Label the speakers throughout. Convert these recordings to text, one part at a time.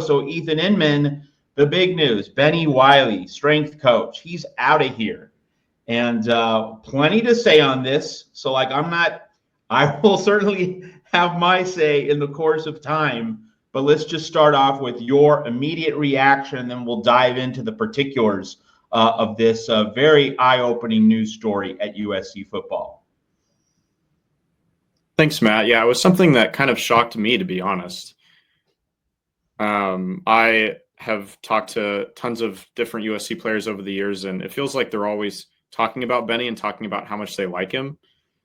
Speaker 1: So Ethan Inman, the big news, Bennie Wylie, strength coach, he's out of here. And plenty to say on this. So I will certainly have my say in the course of time. But let's just start off with your immediate reaction, and then we'll dive into the particulars of this very eye-opening news story at USC football.
Speaker 2: Thanks, Matt. Yeah, it was something that kind of shocked me, to be honest. I have talked to tons of different USC players over the years, and it feels like they're always talking about Bennie and talking about how much they like him.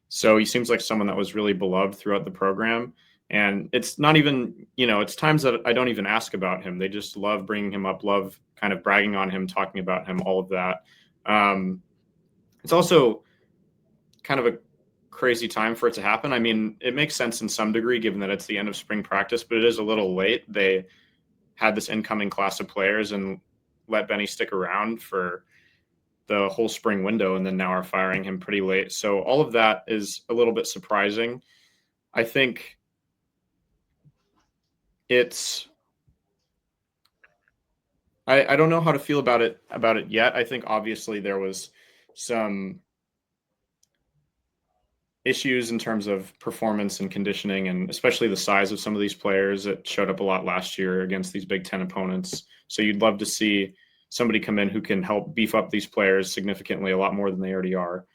Speaker 2: So he seems like someone that was really beloved throughout the program. And it's not even, it's times that I don't even ask about him. They just love bringing him up, love kind of bragging on him, talking about him, all of that. It's also kind of a crazy time for it to happen. I mean, it makes sense in some degree, given that it's the end of spring practice, but it is a little late. They had this incoming class of players and let Bennie stick around for the whole spring window, and then now are firing him pretty late. So all of that is a little bit surprising. I think I don't know how to feel about it yet. I think obviously there was some issues in terms of performance and conditioning, and especially the size of some of these players. It showed up a lot last year against these Big Ten opponents. So you'd love to see somebody come in who can help beef up these players significantly, a lot more than they already are.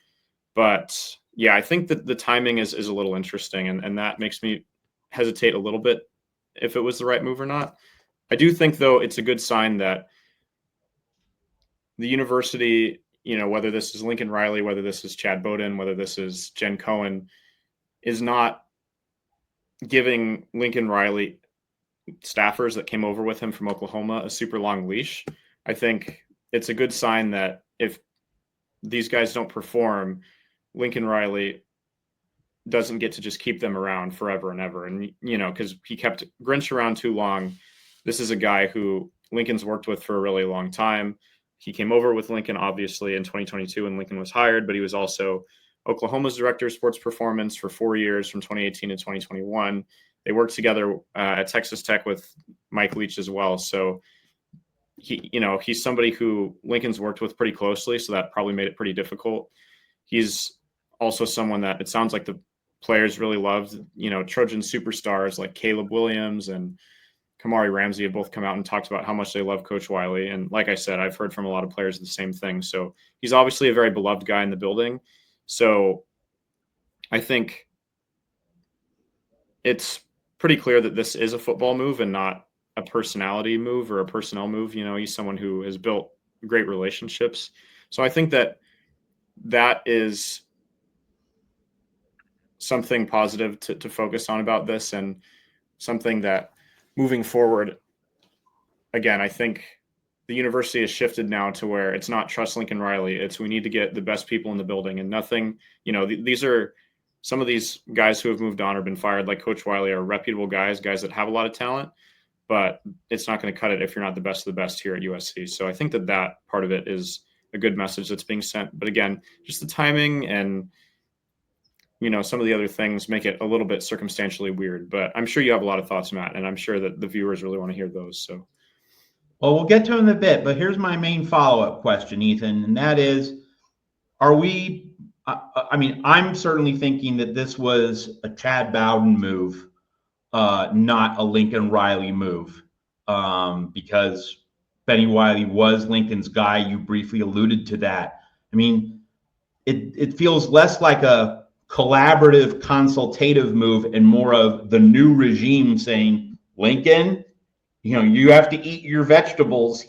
Speaker 2: But yeah, I think that the timing is a little interesting, and that makes me hesitate a little bit if it was the right move or not. I do think, though, it's a good sign that the university, whether this is Lincoln Riley, whether this is Chad Bowden, whether this is Jen Cohen, is not giving Lincoln Riley staffers that came over with him from Oklahoma a super long leash. I think it's a good sign that if these guys don't perform, Lincoln Riley doesn't get to just keep them around forever and ever. And, because he kept Grinch around too long. This is a guy who Lincoln's worked with for a really long time. He came over with Lincoln, obviously, in 2022 when Lincoln was hired, but he was also Oklahoma's director of sports performance for 4 years from 2018 to 2021. They worked together at Texas Tech with Mike Leach as well. So he's somebody who Lincoln's worked with pretty closely, so that probably made it pretty difficult. He's also someone that it sounds like the players really loved. Trojan superstars like Caleb Williams and Kamari Ramsey have both come out and talked about how much they love Coach Wylie. And like I said, I've heard from a lot of players the same thing. So he's obviously a very beloved guy in the building. So I think it's pretty clear that this is a football move and not a personality move or a personnel move. He's someone who has built great relationships. So I think that is something positive to focus on about this, and something that moving forward, again, I think the university has shifted now to where it's not trust Lincoln Riley. It's we need to get the best people in the building, and nothing, these are some of these guys who have moved on or been fired, like Coach Wylie, are reputable guys that have a lot of talent, but it's not going to cut it if you're not the best of the best here at USC. So I think that part of it is a good message that's being sent. But again, just the timing and, some of the other things make it a little bit circumstantially weird. But I'm sure you have a lot of thoughts, Matt, and I'm sure that the viewers really want to hear those. So,
Speaker 1: well, we'll get to them in a bit, but here's my main follow-up question, Ethan, and that is, I'm certainly thinking that this was a Chad Bowden move, not a Lincoln Riley move, because Bennie Wylie was Lincoln's guy. You briefly alluded to that. I mean, it feels less like a collaborative, consultative move and more of the new regime saying, Lincoln, you have to eat your vegetables.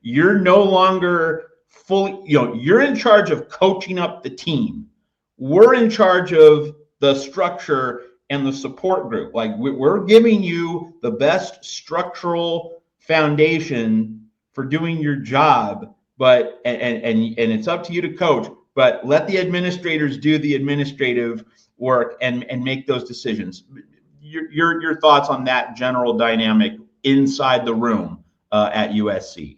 Speaker 1: You're no longer fully, you're in charge of coaching up the team. We're in charge of the structure and the support group. Like, we're giving you the best structural foundation for doing your job, but and it's up to you to coach, but let the administrators do the administrative work and make those decisions. Your thoughts on that general dynamic inside the room at USC?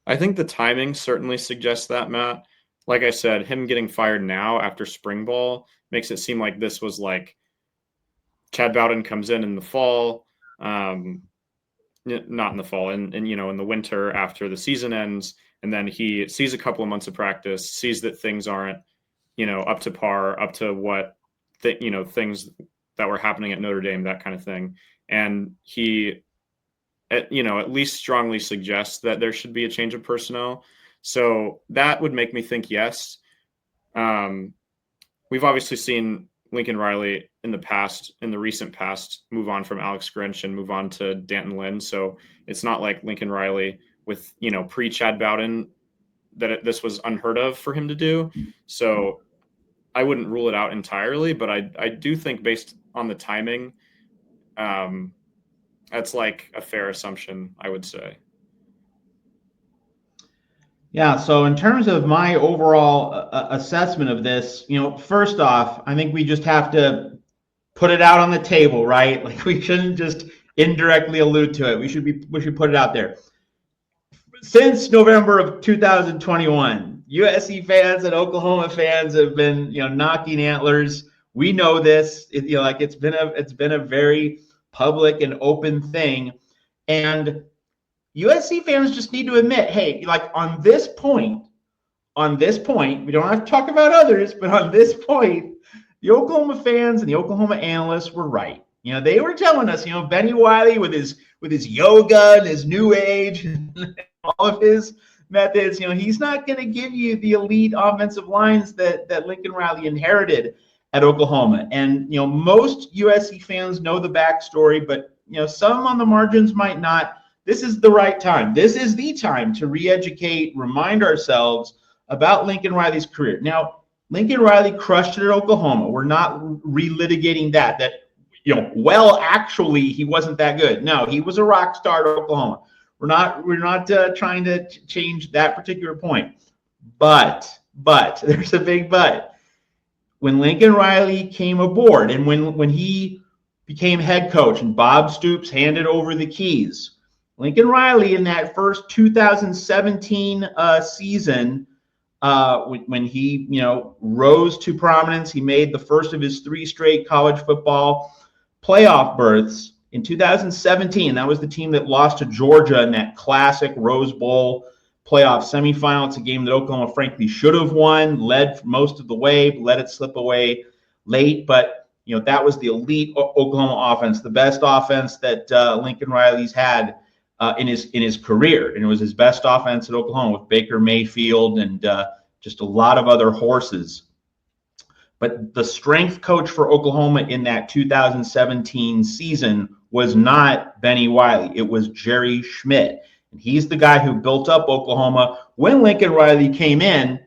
Speaker 2: I think the timing certainly suggests that, Matt. Like I said, him getting fired now after spring ball makes it seem like this was like Chad Bowden comes in the fall. not in the fall, and in the winter after the season ends, and then he sees a couple of months of practice, sees that things aren't up to par, up to what things that were happening at Notre Dame, that kind of thing, and he at least strongly suggests that there should be a change of personnel. So that would make me think yes. We've obviously seen Lincoln Riley in the recent past, move on from Alex Grinch and move on to Danton Lynn. So it's not like Lincoln Riley with, pre-Chad Bowden that this was unheard of for him to do. So I wouldn't rule it out entirely, but I do think based on the timing, that's like a fair assumption, I would say.
Speaker 1: Yeah, so in terms of my overall assessment of this, first off, I think we just have to put it out on the table, right? Like we shouldn't just indirectly allude to it. We should put it out there. Since November of 2021, USC fans and Oklahoma fans have been, knocking antlers. We know this. It's been a very public and open thing, and USC fans just need to admit, hey, like on this point, we don't have to talk about others, but on this point, the Oklahoma fans and the Oklahoma analysts were right. They were telling us, Bennie Wylie with his yoga and his new age and all of his methods, he's not going to give you the elite offensive lines that Lincoln Riley inherited at Oklahoma. And, most USC fans know the backstory, but, some on the margins might not. This is the right time. This is the time to re-educate, remind ourselves about Lincoln Riley's career. Now, Lincoln Riley crushed it at Oklahoma. We're not relitigating that, actually, he wasn't that good. No, he was a rock star at Oklahoma. We're not trying to change that particular point. But, there's a big but. When Lincoln Riley came aboard and when he became head coach and Bob Stoops handed over the keys, Lincoln Riley in that first 2017 season, when he rose to prominence, he made the first of his 3 straight college football playoff berths. In 2017, that was the team that lost to Georgia in that classic Rose Bowl playoff semifinal. It's a game that Oklahoma frankly should have won, led for most of the way, let it slip away late, but that was the elite Oklahoma offense, the best offense that Lincoln Riley's had in his career, and it was his best offense at Oklahoma with Baker Mayfield and just a lot of other horses. But the strength coach for Oklahoma in that 2017 season was not Bennie Wylie. It was Jerry Schmidt. And he's the guy who built up Oklahoma when Lincoln Riley came in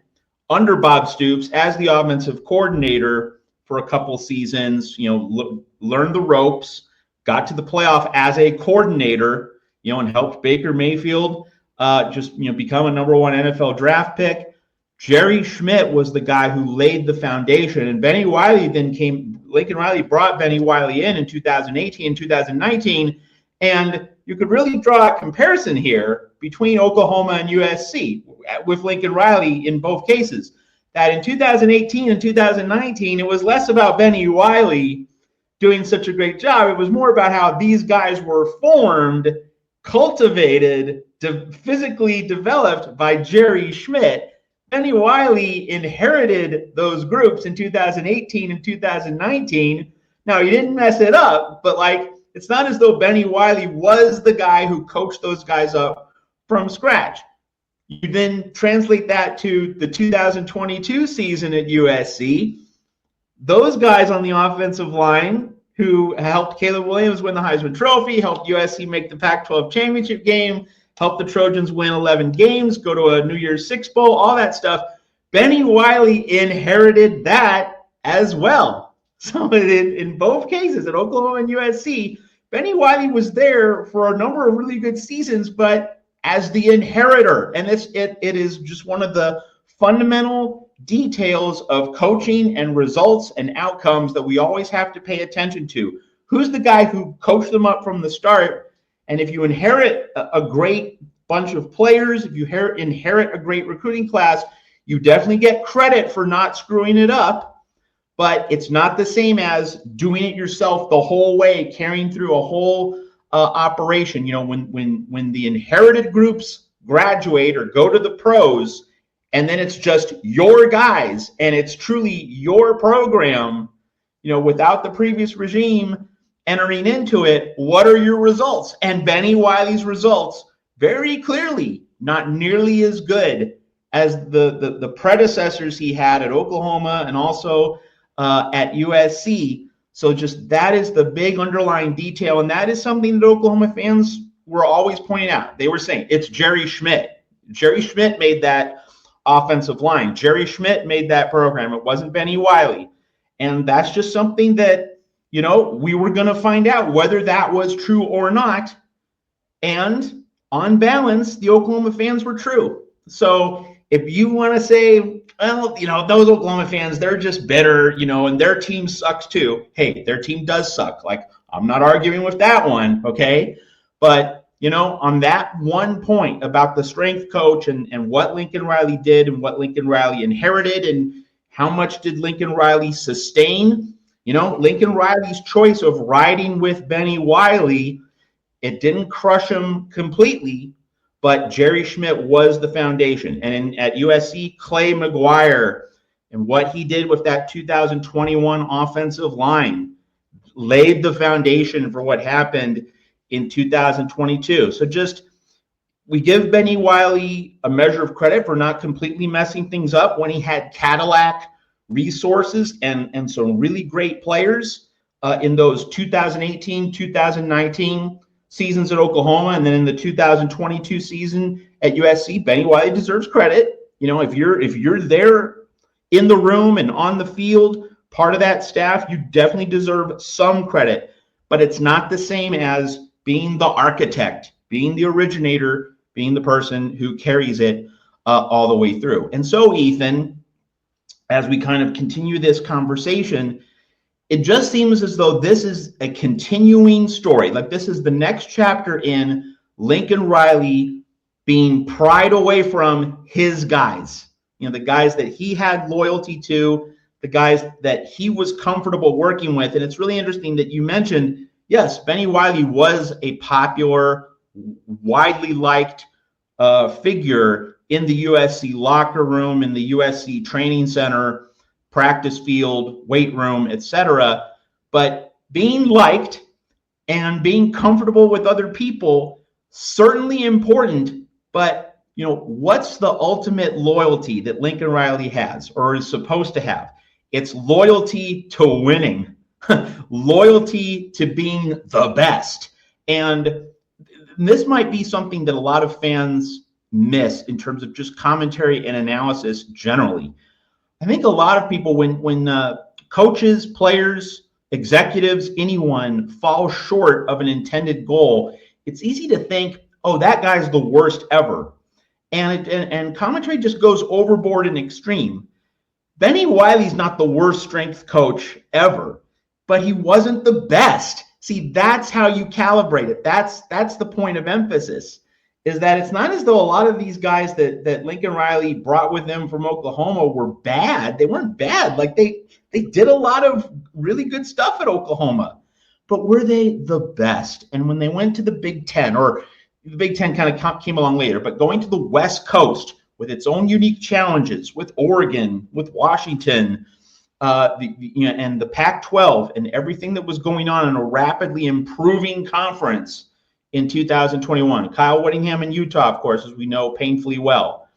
Speaker 1: under Bob Stoops as the offensive coordinator for a couple seasons, learned the ropes, got to the playoff as a coordinator, and helped Baker Mayfield become a number 1 NFL draft pick. Jerry Schmidt was the guy who laid the foundation, and Bennie Wylie Lincoln Riley brought Bennie Wylie in 2018, 2019, and you could really draw a comparison here between Oklahoma and USC with Lincoln Riley in both cases. That in 2018 and 2019, it was less about Bennie Wylie doing such a great job. It was more about how these guys were formed, cultivated, physically developed by Jerry Schmidt. Bennie Wylie inherited those groups in 2018 and 2019. Now, he didn't mess it up, but it's not as though Bennie Wylie was the guy who coached those guys up from scratch. You then translate that to the 2022 season at USC. Those guys on the offensive line who helped Caleb Williams win the Heisman Trophy, helped USC make the Pac-12 championship game, helped the Trojans win 11 games, go to a New Year's Six Bowl, all that stuff. Bennie Wylie inherited that as well. So in both cases, at Oklahoma and USC, Bennie Wylie was there for a number of really good seasons, but as the inheritor. And it is just one of the fundamental details of coaching and results and outcomes that we always have to pay attention to. Who's the guy who coached them up from the start? And if you inherit a great bunch of players, if you inherit a great recruiting class, you definitely get credit for not screwing it up. But it's not the same as doing it yourself the whole way, carrying through a whole operation. When the inherited groups graduate or go to the pros, and then it's just your guys and it's truly your program, without the previous regime entering into it, what are your results? And Bennie Wylie's results very clearly not nearly as good as the predecessors he had at Oklahoma and also at USC. So just that is the big underlying detail, and that is something that Oklahoma fans were always pointing out. They were saying it's Jerry Schmidt. Jerry Schmidt made that offensive line. Jerry Schmidt made that program. It wasn't Bennie Wylie. And that's just something that, we were going to find out whether that was true or not. And on balance, the Oklahoma fans were true. So if you want to say, well, those Oklahoma fans, they're just bitter, and their team sucks too. Hey, their team does suck. Like, I'm not arguing with that one, okay? But, on that one point about the strength coach and what Lincoln Riley did and what Lincoln Riley inherited and how much did Lincoln Riley sustain, Lincoln Riley's choice of riding with Bennie Wylie, it didn't crush him completely, but Jerry Schmidt was the foundation. And at USC, Clay McGuire and what he did with that 2021 offensive line laid the foundation for what happened in 2022. So we give Bennie Wylie a measure of credit for not completely messing things up when he had Cadillac resources and some really great players in those 2018, 2019 seasons at Oklahoma, and then in the 2022 season at USC. Bennie Wylie deserves credit. If you're there in the room and on the field, part of that staff, you definitely deserve some credit. But it's not the same as being the architect, being the originator, being the person who carries it all the way through. And so, Ethan, as we kind of continue this conversation, it just seems as though this is a continuing story. Like, this is the next chapter in Lincoln Riley being pried away from his guys, the guys that he had loyalty to, the guys that he was comfortable working with. And it's really interesting that you mentioned, yes, Bennie Wylie was a popular, widely liked figure in the USC locker room, in the USC training center, practice field, weight room, etc. But being liked and being comfortable with other people, certainly important. But, what's the ultimate loyalty that Lincoln Riley has or is supposed to have? It's loyalty to winning, loyalty to being the best. And this might be something that a lot of fans miss in terms of just commentary and analysis generally. I think a lot of people, when coaches, players, executives, anyone fall short of an intended goal, it's easy to think, oh, that guy's the worst ever. And commentary just goes overboard and extreme. Bennie Wylie's not the worst strength coach ever, but he wasn't the best. See, that's how you calibrate it. That's the point of emphasis, is that it's not as though a lot of these guys that Lincoln Riley brought with him from Oklahoma were bad. They weren't bad. Like, they did a lot of really good stuff at Oklahoma, but were they the best? And when they went to the Big Ten, or the Big Ten kind of came along later, but going to the West Coast with its own unique challenges, with Oregon, with Washington, and the Pac-12 and everything that was going on in a rapidly improving conference in 2021. Kyle Whittingham in Utah, of course, as we know painfully well.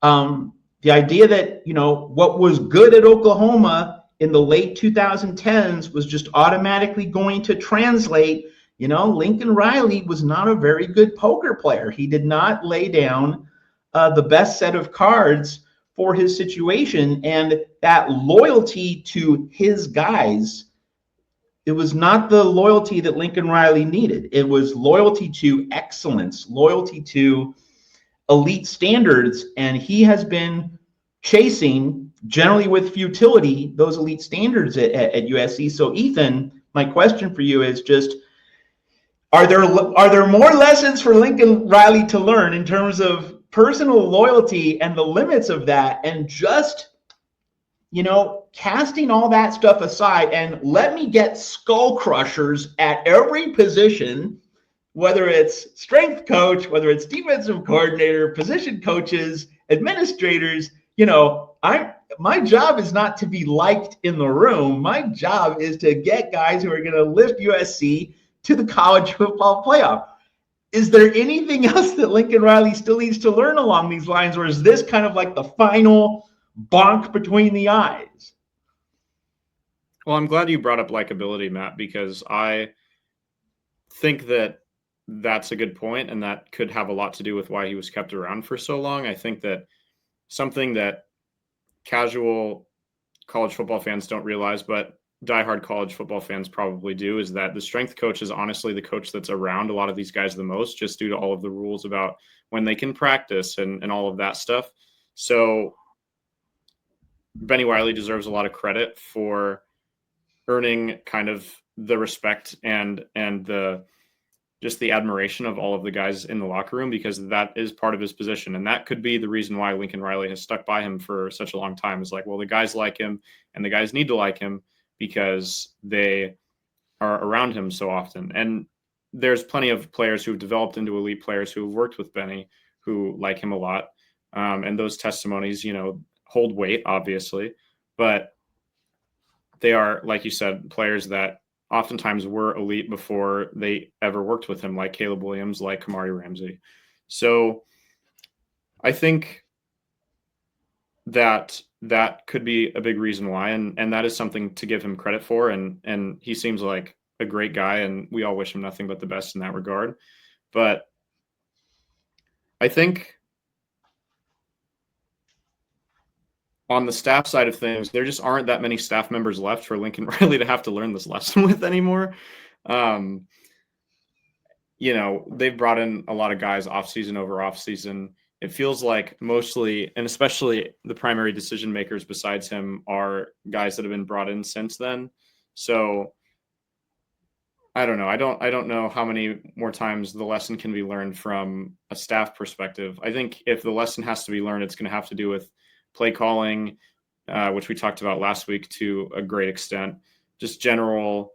Speaker 1: The idea that, what was good at Oklahoma in the late 2010s was just automatically going to translate. Lincoln Riley was not a very good poker player. He did not lay down the best set of cards for his situation, and that loyalty to his guys, it was not the loyalty that Lincoln Riley needed. It was loyalty to excellence, loyalty to elite standards, and he has been chasing, generally with futility, those elite standards at USC. So, Ethan, my question for you is just, are there more lessons for Lincoln Riley to learn in terms of personal loyalty and the limits of that, and just, casting all that stuff aside, and let me get skull crushers at every position, whether it's strength coach, whether it's defensive coordinator, position coaches, administrators, my job is not to be liked in the room. My job is to get guys who are going to lift USC to the college football playoff. Is there anything else that Lincoln Riley still needs to learn along these lines, or is this kind of like the final bonk between the eyes?
Speaker 2: Well, I'm glad you brought up likability, Matt, because I think that that's a good point, and that could have a lot to do with why he was kept around for so long. I think that something that casual college football fans don't realize, but diehard college football fans probably do, is that the strength coach is honestly the coach that's around a lot of these guys the most, just due to all of the rules about when they can practice and all of that stuff. So Bennie Wylie deserves a lot of credit for earning kind of the respect and the just the admiration of all of the guys in the locker room, because that is part of his position. And that could be the reason why Lincoln Riley has stuck by him for such a long time, is like, well, the guys like him and the guys need to like him because they are around him so often. And there's plenty of players who've developed into elite players who have worked with Bennie who like him a lot. And those testimonies, hold weight, obviously, but they are, like you said, players that oftentimes were elite before they ever worked with him, like Caleb Williams, like Kamari Ramsey. So I think that could be a big reason why, and that is something to give him credit for. And he seems like a great guy, and we all wish him nothing but the best in that regard. But I think on the staff side of things, there just aren't that many staff members left for Lincoln Riley to have to learn this lesson with anymore. They've brought in a lot of guys offseason over offseason. It feels like mostly, and especially the primary decision makers besides him, are guys that have been brought in since then. So I don't know. I don't know how many more times the lesson can be learned from a staff perspective. I think if the lesson has to be learned, it's going to have to do with play calling, which we talked about last week to a great extent, just general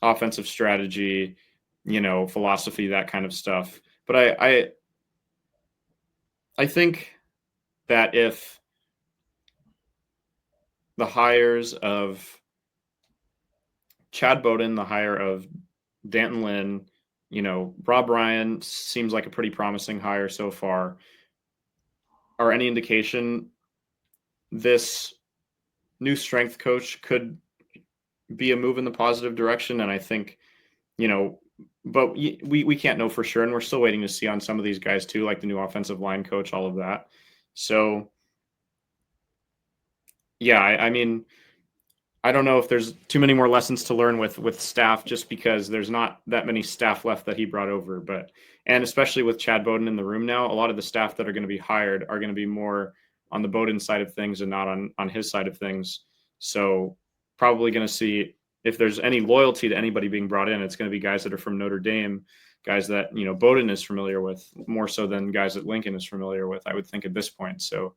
Speaker 2: offensive strategy, philosophy, that kind of stuff. But I think that if the hires of Chad Bowden, the hire of Danton Lynn, Rob Ryan seems like a pretty promising hire so far, are any indication, this new strength coach could be a move in the positive direction. And I think, but we can't know for sure. And we're still waiting to see on some of these guys too, like the new offensive line coach, all of that. So yeah, I mean, I don't know if there's too many more lessons to learn with staff, just because there's not that many staff left that he brought over. And especially with Chad Bowden in the room now, a lot of the staff that are going to be hired are going to be more on the Bowden side of things and not on his side of things. So probably going to see, if there's any loyalty to anybody being brought in, it's going to be guys that are from Notre Dame, guys that, Bowden is familiar with more so than guys that Lincoln is familiar with, I would think, at this point. So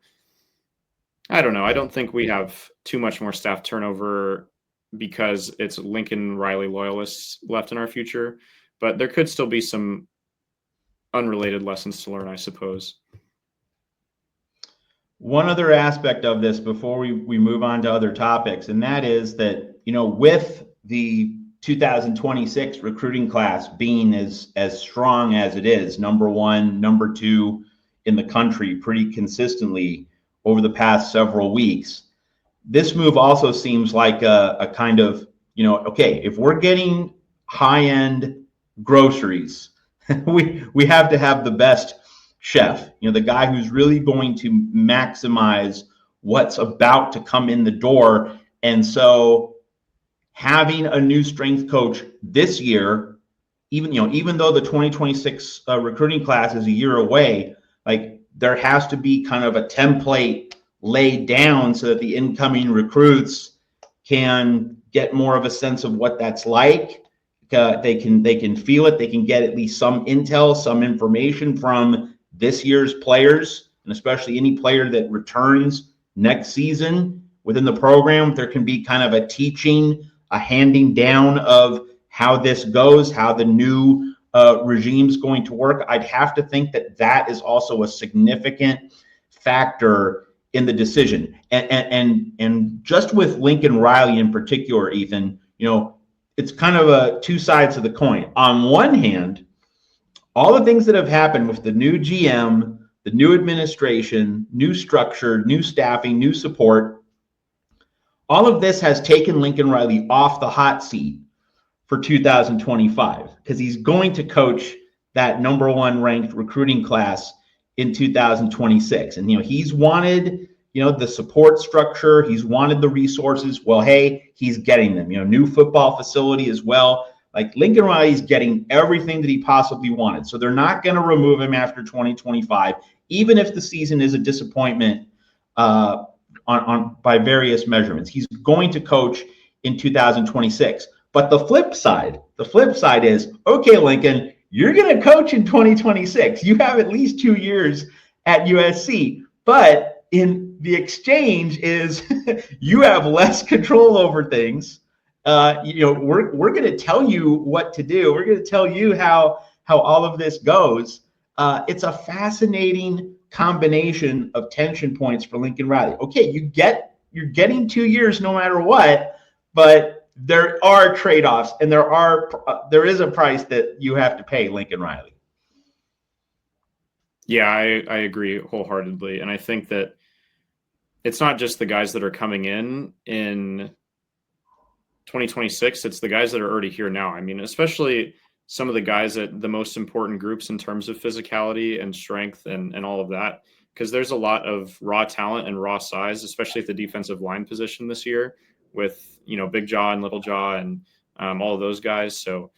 Speaker 2: I don't know. I don't think we have too much more staff turnover because it's Lincoln Riley loyalists left in our future, but there could still be some unrelated lessons to learn, I suppose.
Speaker 1: One other aspect of this before we move on to other topics, and that is that, with the 2026 recruiting class being as strong as it is, number one, number two in the country pretty consistently over the past several weeks, this move also seems like a kind of, okay, if we're getting high-end groceries, we have to have the best chef, the guy who's really going to maximize what's about to come in the door. And so having a new strength coach this year, even though the 2026 recruiting class is a year away, like there has to be kind of a template laid down so that the incoming recruits can get more of a sense of what that's like. They can feel it. They can get at least some intel, some information from this year's players, and especially any player that returns next season within the program. There can be kind of a teaching, a handing down of how this goes, how the new regime's going to work, I'd have to think that that is also a significant factor in the decision. And just with Lincoln Riley in particular, Ethan, it's kind of two sides of the coin. On one hand, all the things that have happened with the new GM, the new administration, new structure, new staffing, new support, all of this has taken Lincoln Riley off the hot seat for 2025 because he's going to coach that number one ranked recruiting class in 2026. And, he's wanted, the support structure, he's wanted the resources. Well, hey, he's getting them, new football facility as well. Like Lincoln Riley's getting everything that he possibly wanted. So they're not going to remove him after 2025, even if the season is a disappointment by various measurements. He's going to coach in 2026. But the flip side is, okay, Lincoln, you're going to coach in 2026. You have at least 2 years at USC, but in the exchange is you have less control over things. We're going to tell you what to do. We're going to tell you how all of this goes. It's a fascinating combination of tension points for Lincoln Riley. Okay, you're getting 2 years no matter what, but there are trade-offs and there is a price that you have to pay Lincoln Riley.
Speaker 2: Yeah, I agree wholeheartedly. And I think that it's not just the guys that are coming in 2026, it's the guys that are already here now. I mean, especially some of the guys at the most important groups in terms of physicality and strength and all of that, because there's a lot of raw talent and raw size, especially at the defensive line position this year with, Big Jaw and Little Jaw and all of those guys. So,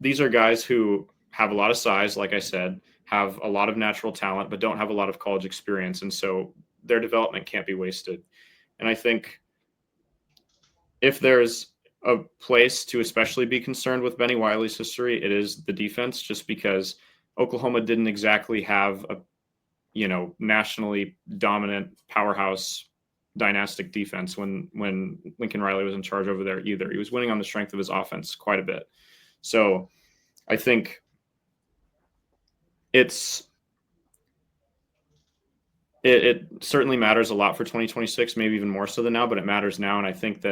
Speaker 2: these are guys who have a lot of size, like I said, have a lot of natural talent, but don't have a lot of college experience. And so their development can't be wasted. And I think if there's a place to especially be concerned with Bennie Wylie's history, it is the defense, just because Oklahoma didn't exactly have a, nationally dominant powerhouse dynastic defense when Lincoln Riley was in charge over there either. He was winning on the strength of his offense quite a bit. So I think it certainly matters a lot for 2026, maybe even more so than now, but it matters now. And I think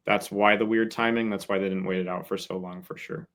Speaker 2: that's why the weird timing, that's why they didn't wait it out for so long, for sure.